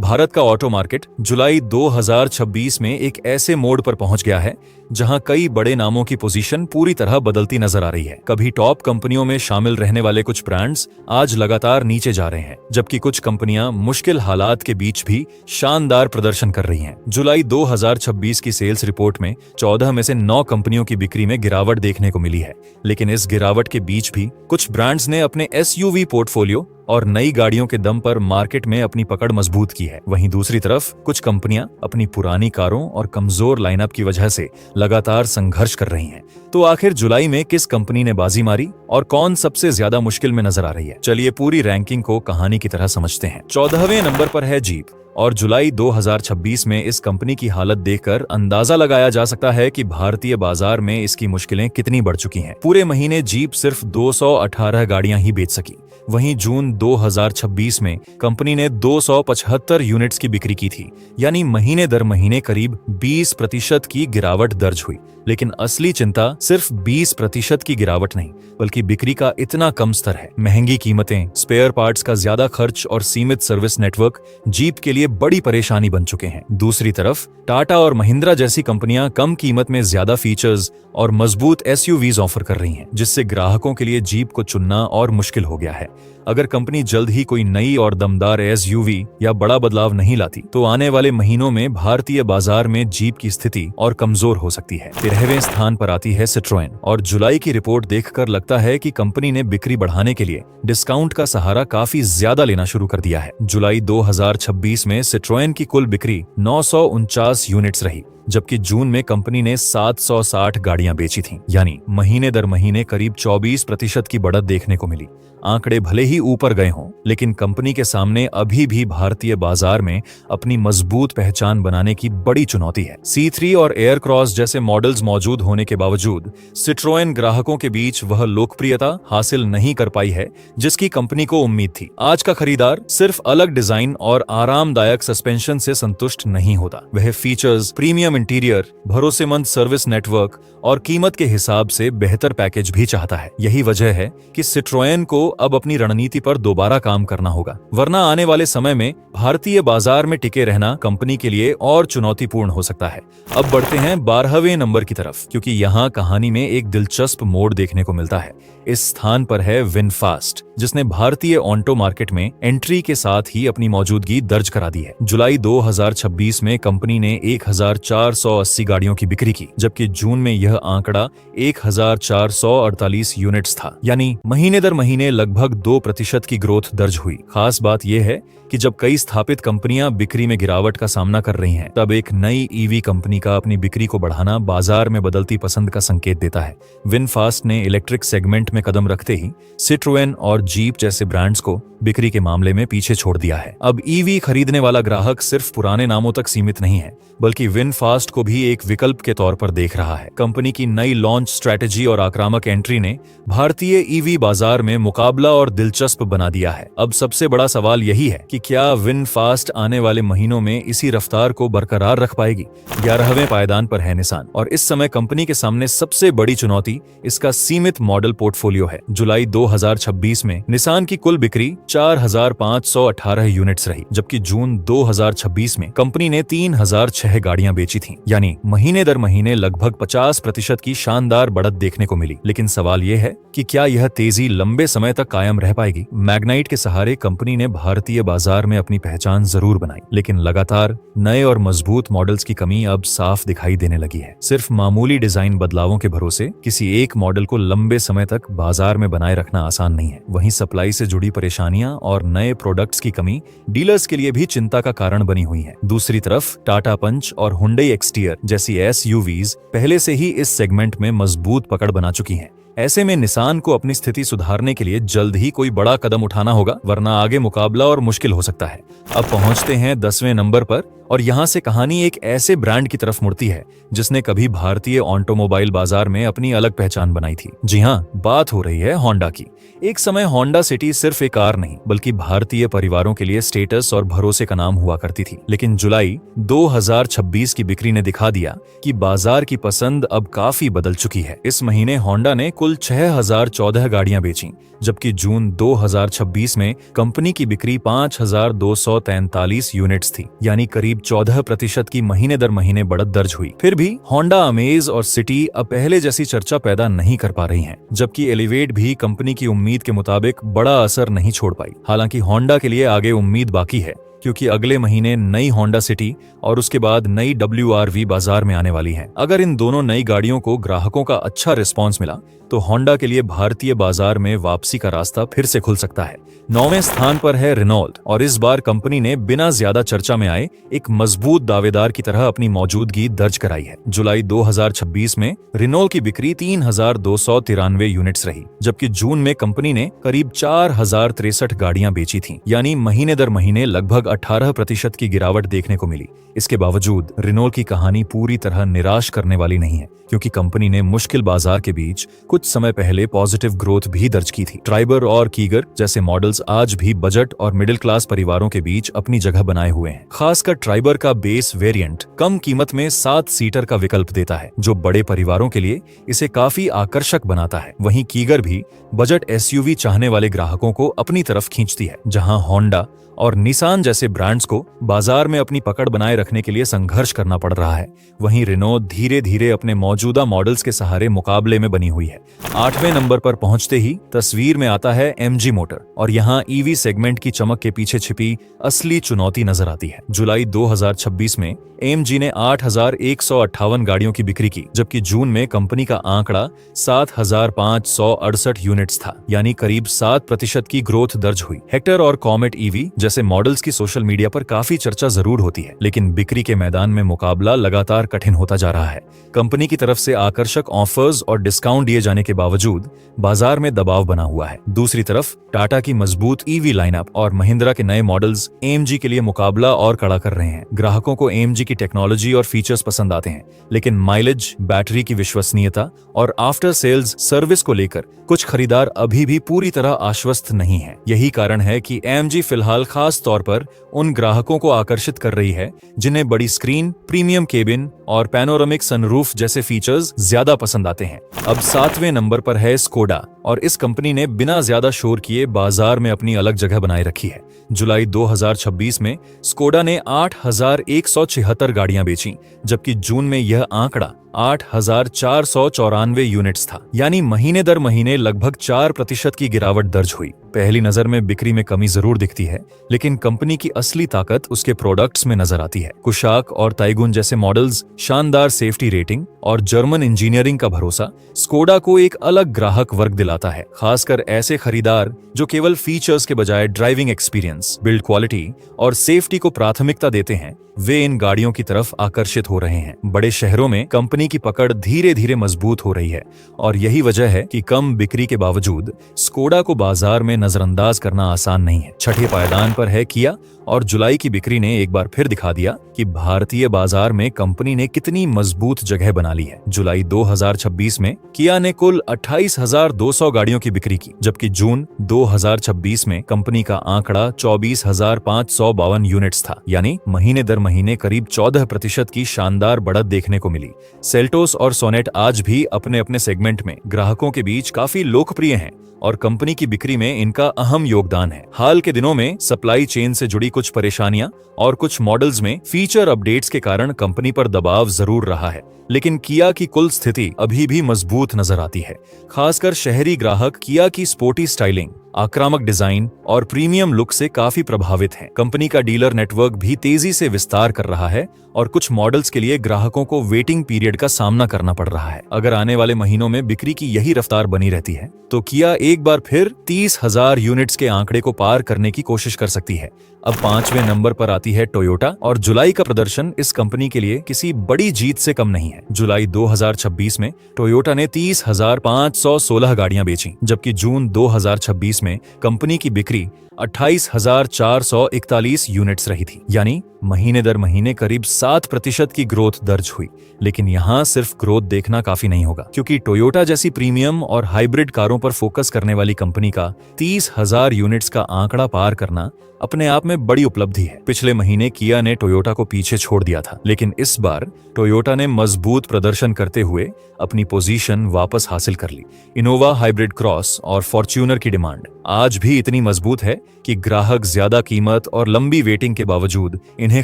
भारत का auto market जुलाई 2026 में एक ऐसे मोड़ पर पहुंच गया है जहां कई बड़े नामों की पोजीशन पूरी तरह बदलती नजर आ रही है। कभी टॉप कंपनियों में शामिल रहने वाले कुछ ब्रांड्स आज लगातार नीचे जा रहे हैं, जबकि कुछ कंपनियां मुश्किल हालात के बीच भी शानदार प्रदर्शन कर रही हैं। जुलाई 2026 की सेल्स रिपोर्ट में 14 में से 9 कंपनियों की बिक्री में गिरावट देखने को मिली है, लेकिन इस गिरावट के बीच भी कुछ ब्रांड्स ने अपने एसयूवी पोर्टफोलियो और नई गाड़ियों के दम पर मार्केट में अपनी पकड़ मजबूत की है। वहीं दूसरी तरफ कुछ कंपनियां अपनी पुरानी कारों और कमजोर लाइनअप की वजह से लगातार संघर्ष कर रही हैं। तो आखिर जुलाई में किस कंपनी ने बाजी मारी और कौन सबसे ज्यादा मुश्किल में नजर आ रही है? चलिए पूरी रैंकिंग को कहानी की तरह समझते हैं। 14वें नंबर पर है जीप, और जुलाई 2026 में इस कंपनी की हालत देखकर अंदाजा लगाया जा सकता है कि भारतीय बाजार में इसकी मुश्किलें कितनी बढ़ चुकी हैं। पूरे महीने जीप सिर्फ 218 गाड़ियां ही बेच सकी। वहीं जून 2026 में कंपनी ने 275 यूनिट्स की बिक्री की थी, यानी महीने दर महीने करीब 20% की गिरावट दर्ज हुई। लेकिन असली चिंता सिर्फ 20% की गिरावट नहीं, बल्कि बिक्री का इतना कम स्तर है। महंगी कीमतें, स्पेयर पार्ट्स का ज्यादा खर्च और सीमित सर्विस नेटवर्क जीप के लिए बड़ी परेशानी बन चुके हैं। दूसरी तरफ टाटा और महिंद्रा जैसी कंपनियां कम कीमत में ज्यादा फीचर्स और मजबूत एसयूवीज ऑफर कर रही हैं, जिससे ग्राहकों के लिए जीप को चुनना और मुश्किल हो गया है। अगर कंपनी जल्द ही कोई नई और दमदार एसयूवी या बड़ा बदलाव नहीं लाती, तो आने वाले महीनों में भारतीय बाजार में जीप की स्थिति और कमजोर हो सकती है। 13वें स्थान पर आती है सिट्रोएन, और जुलाई की रिपोर्ट देखकर लगता है कि कंपनी ने बिक्री बढ़ाने के लिए डिस्काउंट का सहारा काफी ज्यादा लेना शुरू कर दिया है। जुलाई 2026 में सिट्रोएन की कुल बिक्री 949 यूनिट्स रही, जबकि जून में कंपनी ने 760 गाड़ियां बेची थीं, यानी महीने दर महीने करीब 24% की बढ़त देखने को मिली। आंकड़े भले ही ऊपर गए हों, लेकिन कंपनी के सामने अभी भी भारतीय बाजार में अपनी मजबूत पहचान बनाने की बड़ी चुनौती है। C3 और एयरक्रॉस जैसे मॉडल्स मौजूद होने के बावजूद सिट्रोएन ग्राहकों के बीच वह लोकप्रियता हासिल नहीं कर पाई है जिसकी कंपनी को उम्मीद थी। आज का खरीदार सिर्फ अलग डिजाइन और आरामदायक सस्पेंशन से संतुष्ट नहीं होता, वह फीचर्स, प्रीमियम इंटीरियर, भरोसेमंद सर्विस नेटवर्क और कीमत के हिसाब से बेहतर पैकेज भी चाहता है। यही वजह है कि सिट्रोएन को अब अपनी रणनीति पर दोबारा काम करना होगा, वरना आने वाले समय में भारतीय बाजार में टिके रहना कंपनी के लिए और चुनौतीपूर्ण हो सकता है। अब बढ़ते हैं 12वें नंबर की तरफ, क्योंकि यहाँ कहानी में एक दिलचस्प मोड़ देखने को मिलता है। इस स्थान पर है विनफास्ट, जिसने भारतीय ऑटो मार्केट में एंट्री के साथ ही अपनी मौजूदगी दर्ज करा दी है। जुलाई 2026 में कंपनी ने 1480 गाड़ियों की बिक्री की, जबकि जून में यह आंकड़ा 1448 यूनिट्स था, यानी महीने दर महीने लगभग 2% की ग्रोथ दर्ज हुई। खास बात यह है कि जब कई स्थापित कंपनियां बिक्री में गिरावट का सामना कर रही हैं, तब एक नई ईवी कंपनी का अपनी बिक्री को बढ़ाना बाजार में बदलती पसंद का संकेत देता है। विनफास्ट ने इलेक्ट्रिक सेगमेंट में कदम रखते ही सिट्रोएन और जीप जैसे ब्रांड्स को बिक्री के मामले में पीछे छोड़ दिया है। अब ईवी खरीदने वाला ग्राहक सिर्फ पुराने नामों तक सीमित नहीं है, बल्कि विनफास्ट को भी एक विकल्प के तौर पर देख रहा है। कंपनी की नई लॉन्च स्ट्रेटेजी और आक्रामक एंट्री ने भारतीय ईवी बाजार में मुकाबला और दिलचस्प बना दिया है। अब सबसे बड़ा सवाल यही है कि क्या विनफास्ट आने वाले महीनों में इसी रफ्तार को बरकरार रख पाएगी? 11वें पायदान पर है निसान, और इस समय कंपनी के सामने सबसे बड़ी चुनौती इसका सीमित मॉडल पोर्टफोलियो है। जुलाई 2026 में निसान की कुल बिक्री 4518 यूनिट्स रही, जबकि जून 2026 में कंपनी ने 3006 गाड़ियां बेची थीं, यानी महीने दर महीने लगभग 50% की शानदार बढ़त देखने को मिली। लेकिन सवाल यह है कि क्या यह तेजी लंबे समय तक कायम रह पाएगी? मैग्नाइट के सहारे कंपनी ने भारतीय बाजार में अपनी पहचान जरूर बनाई, लेकिन लगातार नए और मजबूत मॉडल्स की कमी अब साफ दिखाई देने लगी है। सिर्फ मामूली डिजाइन बदलावों के भरोसे किसी एक मॉडल को लंबे समय तक बाजार में बनाए रखना आसान नहीं है। वहीं सप्लाई से जुड़ी परेशानियां और नए प्रोडक्ट्स की कमी डीलर्स के लिए भी चिंता का कारण बनी हुई है। दूसरी तरफ टाटा पंच और हुंडई एक्सटीरियर जैसी एसयूवीज पहले से ही इस सेगमेंट में मजबूत पकड़ बना चुकी हैं। ऐसे में निसान को अपनी स्थिति सुधारने के लिए जल्द ही कोई बड़ा कदम उठाना होगा, वरना आगे मुकाबला और मुश्किल हो सकता है। अब पहुंचते हैं 10वें नंबर पर, और यहाँ से कहानी एक ऐसे ब्रांड की तरफ मुड़ती है जिसने कभी भारतीय ऑटोमोबाइल बाजार में अपनी अलग पहचान बनाई थी। जी हाँ, बात हो रही है होंडा की। एक समय होंडा सिटी सिर्फ एक कार नहीं बल्कि भारतीय परिवारों के लिए स्टेटस और भरोसे का नाम हुआ करती थी। लेकिन जुलाई 2026 की बिक्री ने दिखा दिया कि बाजार की पसंद अब काफी बदल चुकी है। इस महीने होंडा ने कुल 6014 गाड़ियां बेची, जबकि जून 2026 में कंपनी की बिक्री 5243 यूनिट्स थी, यानी करीब 14% की महीने दर महीने बढ़त दर्ज हुई। फिर भी होंडा अमेज और सिटी अब पहले जैसी चर्चा पैदा नहीं कर पा रही हैं, जबकि एलिवेट भी कंपनी की उम्मीद के मुताबिक बड़ा असर नहीं छोड़ पाई। हालांकि होंडा के लिए आगे उम्मीद बाकी है, क्योंकि अगले महीने नई होंडा सिटी और उसके बाद नई WRV बाजार में आने वाली है। अगर इन दोनों नई गाड़ियों को ग्राहकों का अच्छा रिस्पांस मिला तो होंडा के लिए भारतीय बाजार में वापसी का रास्ता फिर से खुल सकता है। 9वें स्थान पर है रेनॉल्ट, और इस बार कंपनी ने बिना ज्यादा चर्चा में आए एक मजबूत दावेदार की तरह अपनी मौजूदगी दर्ज कराई है। जुलाई 2026 में रेनॉल्ट की बिक्री 3293 यूनिट्स रही, जबकि जून में कंपनी ने करीब 4063 गाड़ियां बेची थीं, यानी महीने दर महीने लगभग 18% की गिरावट देखने को मिली। इसके बावजूद रेनॉल्ट की कहानी पूरी तरह निराश करने वाली नहीं है, क्योंकि कंपनी ने मुश्किल बाजार के बीच कुछ समय पहले पॉजिटिव ग्रोथ भी दर्ज की थी। ट्राइबर और कीगर जैसे मॉडल्स आज भी बजट और मिडिल क्लास परिवारों के बीच अपनी जगह बनाए हुए हैं। खासकर ट्राइबर का बेस वेरिएंट कम कीमत में 7 सीटर का विकल्प देता है, जो बड़े परिवारों के लिए इसे काफी आकर्षक बनाता है। वहीं कीगर भी बजट SUV चाहने वाले ग्राहकों को अपनी तरफ खींचती है। जहां होंडा और निसान जैसे ब्रांड्स को बाजार में अपनी पकड़ बनाए रखने के लिए संघर्ष करना पड़ रहा है, वहीं रेनॉल्ट धीरे धीरे अपने मौजूदा मॉडल्स के सहारे मुकाबले में बनी हुई है। 8वें नंबर पर पहुंचते ही तस्वीर में आता है MG मोटर, और यहाँ EV सेगमेंट की चमक के पीछे छिपी असली चुनौती नजर आती है। जुलाई 2026 में AMG ने 8158 गाड़ियों की बिक्री की, जबकि जून में कंपनी का आंकड़ा 7568 यूनिट्स था, यानी करीब 7% की ग्रोथ दर्ज हुई। हेक्टर और कॉमेट EV जैसे मॉडल्स की सोशल मीडिया पर काफी चर्चा जरूर होती है, लेकिन बिक्री के मैदान में मुकाबला लगातार कठिन होता जा रहा है। कंपनी की तरफ से आकर्षक ऑफर्स और डिस्काउंट दिए जाने के बावजूद बाजार में दबाव बना हुआ है। दूसरी तरफ टाटा की मजबूत EV लाइनअप और महिंद्रा के नए मॉडल्स AMG के लिए मुकाबला और कड़ा कर रहे हैं। ग्राहकों को AMG की टेक्नोलॉजी और फीचर्स पसंद आते हैं, लेकिन माइलेज, बैटरी की विश्वसनीयता और आफ्टर सेल्स सर्विस को लेकर कुछ खरीदार अभी भी पूरी तरह आश्वस्त नहीं है। यही कारण है कि AMG फिलहाल खास तौर पर उन ग्राहकों को आकर्षित कर रही है जिन्हें बड़ी स्क्रीन, प्रीमियम केबिन और पैनोरामिक सनरूफ जैसे फीचर्स ज्यादा पसंद आते हैं। अब 7वें नंबर पर है स्कोडा, और इस कंपनी ने बिना ज्यादा शोर किए बाजार में अपनी अलग जगह बनाए रखी है। जुलाई 2026 में स्कोडा ने 8176 गाड़ियां बेची, जबकि जून में यह आंकड़ा 8494 यूनिट्स था, यानी महीने दर महीने लगभग 4% की गिरावट दर्ज हुई। पहली नजर में बिक्री में कमी जरूर दिखती है, लेकिन कंपनी की असली ताकत उसके प्रोडक्ट्स में नजर आती है। कुशाक और ताइगुन जैसे मॉडल्स, शानदार सेफ्टी रेटिंग और जर्मन इंजीनियरिंग का भरोसा स्कोडा को एक अलग ग्राहक वर्ग दिलाता है। खासकर ऐसे खरीदार जो केवल फीचर्स के बजाय ड्राइविंग एक्सपीरियंस, बिल्ड क्वालिटी और सेफ्टी को प्राथमिकता देते हैं, वे इन गाड़ियों की तरफ आकर्षित हो रहे हैं। बड़े शहरों में कंपनी की पकड़ धीरे धीरे मजबूत हो रही है, और यही वजह है कि कम बिक्री के बावजूद स्कोडा को बाजार में नजरअंदाज करना आसान नहीं है। छठे पायदान पर है किया, और जुलाई की बिक्री ने एक बार फिर दिखा दिया कि भारतीय बाजार में कंपनी ने कितनी मजबूत जगह बना ली है। जुलाई 2026 में किया ने कुल 28,200 गाड़ियों की बिक्री की, जबकि जून 2026 में कंपनी का आंकड़ा 24,552 यूनिट्स था, यानी महीने दर महीने करीब 14% की शानदार बढ़त देखने को मिली। सेल्टोस और सोनेट आज भी अपने अपने सेगमेंट में ग्राहकों के बीच काफी लोकप्रिय हैं, और कंपनी की बिक्री में इनका अहम योगदान है। हाल के दिनों में सप्लाई चेन से जुड़ी कुछ परेशानियां और कुछ मॉडल्स में फीचर अपडेट्स के कारण कंपनी पर दबाव जरूर रहा है, लेकिन किया की कुल स्थिति अभी भी मजबूत नजर आती है। खासकर शहरी ग्राहक किया की स्पोर्टी स्टाइलिंग, आक्रामक डिजाइन और प्रीमियम लुक से काफी प्रभावित हैं। कंपनी का डीलर नेटवर्क भी तेजी से विस्तार कर रहा है, और कुछ मॉडल्स के लिए ग्राहकों को वेटिंग पीरियड का सामना करना पड़ रहा है। अगर आने वाले महीनों में बिक्री की यही रफ्तार बनी रहती है तो किया एक बार फिर 30,000 यूनिट्स के आंकड़े को पार करने की कोशिश कर सकती है। अब 5वें नंबर पर आती है टोयोटा, और जुलाई का प्रदर्शन इस कंपनी के लिए किसी बड़ी जीत से कम नहीं है। जुलाई 2026 में टोयोटा ने 30,516 गाड़ियां बेची, जबकि जून 2026 में कंपनी की बिक्री 28,441 यूनिट्स रही थी, यानी महीने दर महीने करीब 7% की ग्रोथ दर्ज हुई। लेकिन यहाँ सिर्फ ग्रोथ देखना काफी नहीं होगा, क्योंकि टोयोटा जैसी प्रीमियम और हाइब्रिड कारों पर फोकस करने वाली कंपनी का 30,000 यूनिट्स का आंकड़ा पार करना अपने आप में बड़ी उपलब्धि है। पिछले महीने किया ने टोयोटा को पीछे छोड़ दिया था, लेकिन इस बार टोयोटा ने मजबूत प्रदर्शन करते हुए अपनी पोजीशन वापस हासिल कर ली। इनोवा, हाइब्रिड क्रॉस और फॉर्च्यूनर की डिमांड आज भी इतनी मजबूत है कि ग्राहक ज्यादा कीमत और लंबी वेटिंग के बावजूद इन्हें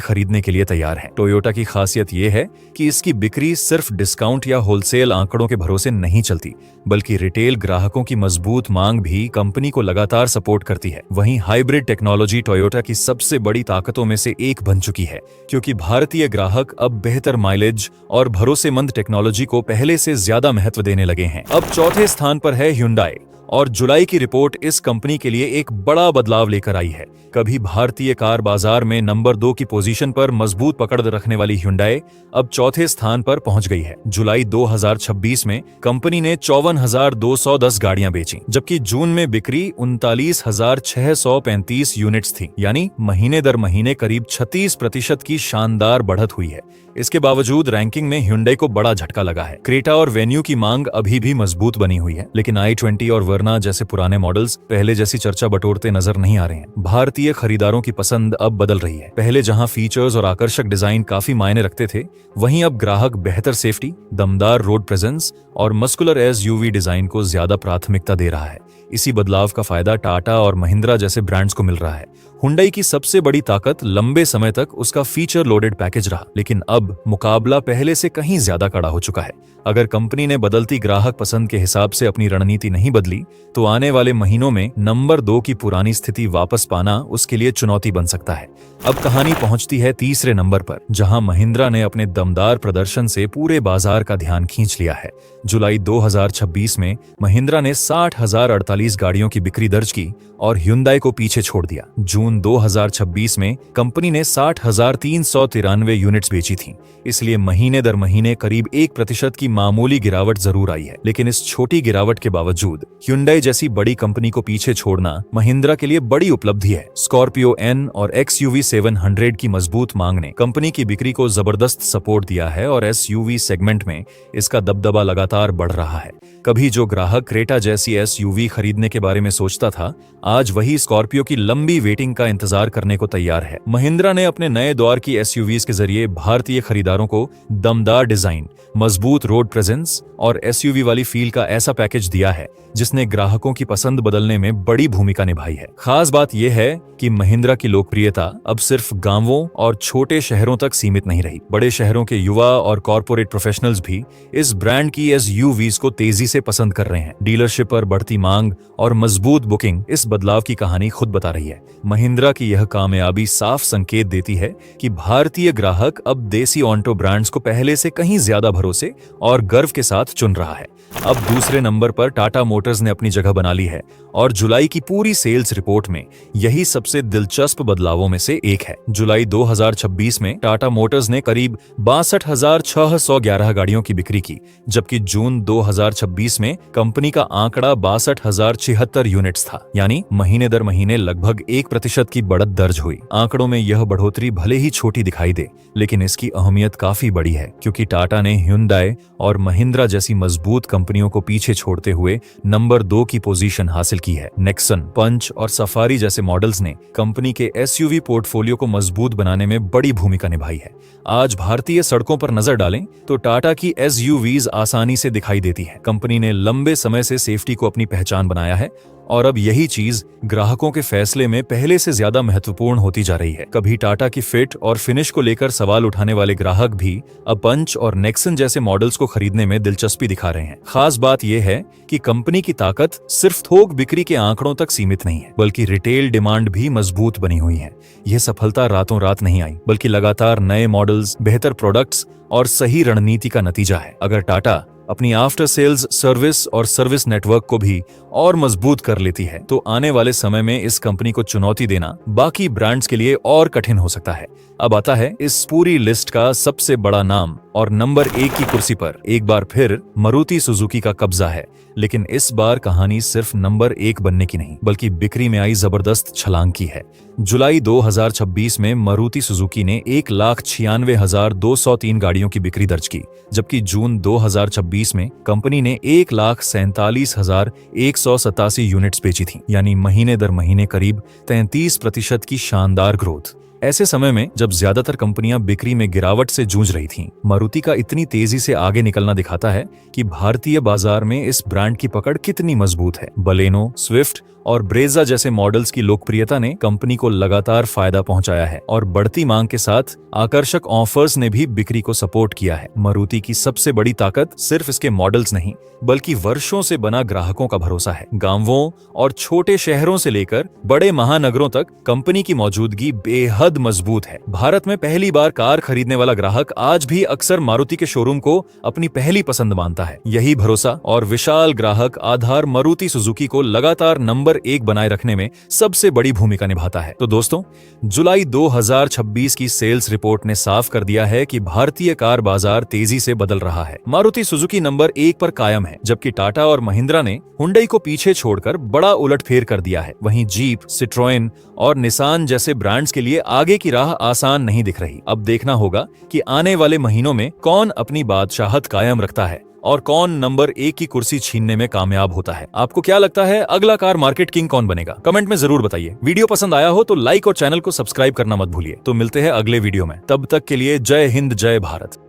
खरीदने के लिए तैयार हैं। टोयोटा की खासियत यह है कि इसकी बिक्री सिर्फ डिस्काउंट या होलसेल आंकड़ों के भरोसे नहीं चलती, बल्कि रिटेल ग्राहकों की मजबूत मांग भी कंपनी को लगातार सपोर्ट करती है। वहीं हाइब्रिड टेक्नोलॉजी टोयोटा की सबसे बड़ी ताकतों में से एक बन चुकी है, क्योंकि भारतीय ग्राहक अब बेहतर माइलेज और भरोसेमंद टेक्नोलॉजी को पहले से ज्यादा महत्व देने लगे हैं। अब चौथे स्थान पर है Hyundai, और जुलाई की रिपोर्ट इस कंपनी के लिए एक बड़ा बदलाव लेकर आई है। कभी भारतीय कार बाजार में नंबर 2 की पोजीशन पर मजबूत पकड़ रखने वाली Hyundai अब चौथे स्थान पर पहुंच गई है। जुलाई 2026 में कंपनी ने 54,210 गाड़ियां बेची, जबकि जून में बिक्री 39,635 यूनिट्स थी, यानी महीने दर महीने करीब 36% की शानदार बढ़त हुई है। इसके बावजूद रैंकिंग में Hyundai को बड़ा झटका लगा है। क्रेटा और वेन्यू की मांग अभी भी मजबूत बनी हुई है, लेकिन i20 और वर्ना जैसे पुराने मॉडल्स पहले जैसी चर्चा बटोरते नजर नहीं आ रहे हैं। भारतीय खरीदारों की पसंद अब बदल रही है। पहले जहां फीचर्स और आकर्षक डिजाइन काफी मायने रखते थे, वहीं अब ग्राहक बेहतर सेफ्टी, दमदार रोड प्रेजेंस और मस्कुलर SUV डिजाइन को ज्यादा प्राथमिकता दे रहा है। इसी बदलाव का फायदा टाटा और महिंद्रा जैसे ब्रांड्स को मिल रहा है। Hyundai की सबसे बड़ी ताकत लंबे समय तक उसका फीचर लोडेड पैकेज रहा, लेकिन अब मुकाबला पहले से कहीं ज्यादा कड़ा हो चुका है। अगर कंपनी ने बदलती ग्राहक पसंद के हिसाब से अपनी रणनीति नहीं बदली, तो आने वाले महीनों में नंबर 2 की पुरानी स्थिति वापस पाना उसके लिए चुनौती बन सकता है। अब कहानी पहुंचती है तीसरे नंबर पर, जहां महिंद्रा ने अपने दमदार प्रदर्शन से पूरे बाजार का ध्यान खींच लिया है। जुलाई 2026 में महिंद्रा ने 60,048 गाड़ियों की बिक्री दर्ज की और Hyundai को पीछे छोड़ दिया। जून 2026 में कंपनी ने 60,393 यूनिट्स बेची थी, इसलिए महीने दर महीने करीब 1% की मामूली गिरावट जरूर आई है। लेकिन इस छोटी गिरावट के बावजूद Hyundai जैसी बड़ी कंपनी को पीछे छोड़ना महिंद्रा के लिए बड़ी उपलब्धि है। स्कॉर्पियो N और XUV 700 की मजबूत मांग ने कंपनी की बिक्री को जबरदस्त सपोर्ट दिया है और SUV सेगमेंट में इसका दबदबा लगातार बढ़ रहा है। कभी जो ग्राहक क्रेटा जैसी SUV खरीदने के बारे में सोचता था, आज वही स्कॉर्पियो की लंबी वेटिंग का इंतजार करने को तैयार है। महिंद्रा ने अपने नए दौर की SUVs के जरिए भारतीय खरीदारों को दमदार डिजाइन, मजबूत रोड प्रेजेंस और SUV वाली फील का ऐसा पैकेज दिया है जिसने ग्राहकों की पसंद बदलने में बड़ी भूमिका निभाई है। खास बात यह है कि महिंद्रा की लोकप्रियता अब सिर्फ गांवों और छोटे शहरों तक सीमित नहीं रही। बड़े शहरों के युवा और कॉर्पोरेट प्रोफेशनल्स भी इस ब्रांड की SUVs को तेजी से पसंद कर रहे हैं। डीलरशिप पर बढ़ती मांग और मजबूत बुकिंग इस बदलाव की कहानी खुद बता रही है। महिंद्रा की यह कामयाबी साफ संकेत देती है कि भारतीय ग्राहक अब देसी ऑटो ब्रांड्स को पहले से कहीं ज्यादा भरोसे और गर्व के साथ चुन रहा है। अब दूसरे नंबर पर टाटा मोटर्स ने अपनी जगह बना ली है और जुलाई की पूरी सेल्स रिपोर्ट में यही सबसे दिलचस्प बदलावों में से एक है। जुलाई 2026 में टाटा मोटर्स ने करीब 62,611 गाड़ियों की बिक्री की, जबकि जून 2026 में कंपनी का आंकड़ा 62,076 यूनिट्स था, यानी महीने दर महीने लगभग 1% की बढ़त दर्ज हुई। आंकड़ों में यह बढ़ोतरी भले ही छोटी दिखाई दे, लेकिन इसकी अहमियत काफी बड़ी है, क्योंकि टाटा ने Hyundai और महिंद्रा जैसी मजबूत कंपनियों को पीछे छोड़ते हुए नंबर 2 की पोजीशन हासिल की है। नेक्सन, पंच और सफारी जैसे मॉडल्स ने कंपनी के SUV पोर्टफोलियो को मजबूत बनाने में बड़ी भूमिका निभाई है। आज भारतीय सड़कों पर नजर डालें तो टाटा की SUVs आसानी से दिखाई देती है। कंपनी ने लंबे समय से सेफ्टी को अपनी पहचान बनाया है और अब यही चीज ग्राहकों के फैसले में पहले से ज्यादा महत्वपूर्ण होती जा रही है। कभी टाटा की फिट और फिनिश को लेकर सवाल उठाने वाले ग्राहक भी अब पंच और नेक्सन जैसे मॉडल्स को खरीदने में दिलचस्पी दिखा रहे हैं। खास बात यह है कि कंपनी की ताकत सिर्फ थोक बिक्री के आंकड़ों तक सीमित नहीं है, बल्कि रिटेल डिमांड भी मजबूत बनी हुई है। यह सफलता रातों रात नहीं आई, बल्कि लगातार नए मॉडल्स, बेहतर प्रोडक्ट्स और सही रणनीति का नतीजा है। अगर टाटा अपनी आफ्टर सेल्स सर्विस और सर्विस नेटवर्क को भी और मजबूत कर लेती है, तो आने वाले समय में इस कंपनी को चुनौती देना बाकी ब्रांड्स के लिए और कठिन हो सकता है। अब आता है इस पूरी लिस्ट का सबसे बड़ा नाम, और नंबर 1 की कुर्सी पर एक बार फिर मारुति सुजुकी का कब्जा है। लेकिन इस बार कहानी सिर्फ नंबर 1 बनने की नहीं, बल्कि बिक्री में आई जबरदस्त छलांग की है। जुलाई 2026 में मारुति सुजुकी ने 1,96,203 गाड़ियों की बिक्री दर्ज की, जबकि जून 2026 में कंपनी ने 1,47,187 यूनिट्स बेची थी, यानी महीने दर महीने करीब 33% की शानदार ग्रोथ। ऐसे समय में जब ज्यादातर कंपनियां बिक्री में गिरावट से जूझ रही थीं, मारुति का इतनी तेजी से आगे निकलना दिखाता है कि भारतीय बाजार में इस ब्रांड की पकड़ कितनी मजबूत है। बलेनो, स्विफ्ट और ब्रेजा जैसे मॉडल्स की लोकप्रियता ने कंपनी को लगातार फायदा पहुंचाया है, और बढ़ती मांग के साथ आकर्षक ऑफर्स ने भी बिक्री को सपोर्ट किया है। मारुति की सबसे बड़ी ताकत सिर्फ इसके मॉडल्स नहीं, बल्कि वर्षों से बना ग्राहकों का भरोसा है। गांवों और छोटे शहरों से लेकर बड़े महानगरों तक कंपनी की मौजूदगी बेहद मजबूत है। भारत में पहली बार कार खरीदने वाला ग्राहक आज भी अक्सर मारुति के शोरूम को अपनी पहली पसंद मानता है। यही भरोसा और विशाल ग्राहक आधार मारुति सुजुकी को लगातार नंबर 1 बनाए रखने में सबसे बड़ी भूमिका निभाता है। तो दोस्तों, जुलाई 2026 की सेल्स रिपोर्ट ने साफ कर दिया है कि भारतीय कार बाजार तेजी से बदल रहा है। मारुति सुजुकी नंबर 1 पर कायम है, जबकि टाटा और महिंद्रा ने हुंडई को पीछे छोड़कर बड़ा उलटफेर कर दिया है। वहीं जीप, सिट्रोएन और निसान जैसे ब्रांड्स के लिए आगे की राह आसान नहीं दिख रही। अब देखना होगा कि आने वाले महीनों में कौन अपनी बादशाहत कायम रखता है और कौन नंबर 1 की कुर्सी छीनने में कामयाब होता है। आपको क्या लगता है, अगला कार मार्केट किंग कौन बनेगा? कमेंट में जरूर बताइए। वीडियो पसंद आया हो तो लाइक और चैनल को सब्सक्राइब करना मत भूलिए। तो मिलते हैं अगले वीडियो में, तब तक के लिए जय हिंद, जय भारत।